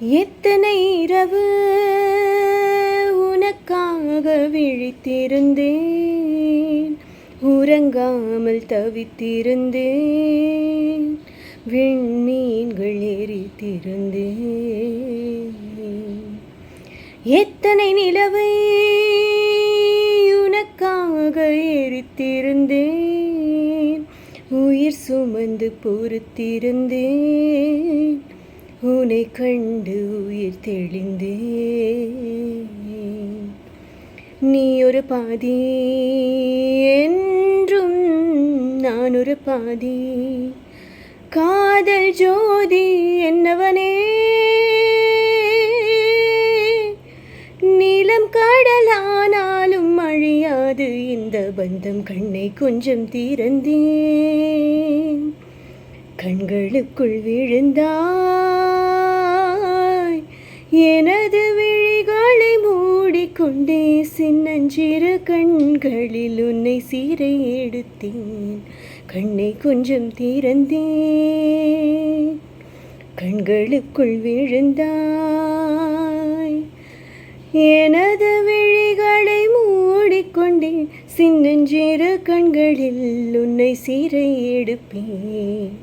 எத்தனை இரவு உனக்காக விழித்திருந்தேன், உறங்காமல் தவித்திருந்தேன், விண்மீன்கள் எரித்திருந்தேன். எத்தனை நிலவை உனக்காக எரித்திருந்தேன், உயிர் சுமந்து பொறுத்திருந்தேன், உன்னை கண்டு உயிர் தெளிந்தேன். நீ ஒரு பாதி என்றும் நான் ஒரு பாதி, காதல் ஜோதி என்னவனே, நீலம் கடலானாலும் அழியாது இந்த பந்தம். கண்ணை கொஞ்சம் திறந்தேன், கண்களுக்குள் விழுந்தாய், எனது விழிகளை மூடிக்கொண்டே சின்னஞ்சிறு கண்களில் உன்னை சீரை எடுத்தேன். கண்ணை கொஞ்சம் திறந்தேன், கண்களுக்குள் விழுந்தாய், எனது விழிகளை மூடிக்கொண்டே சின்னஞ்சிறு கண்களில் உன்னை சீரை எடுப்பேன்.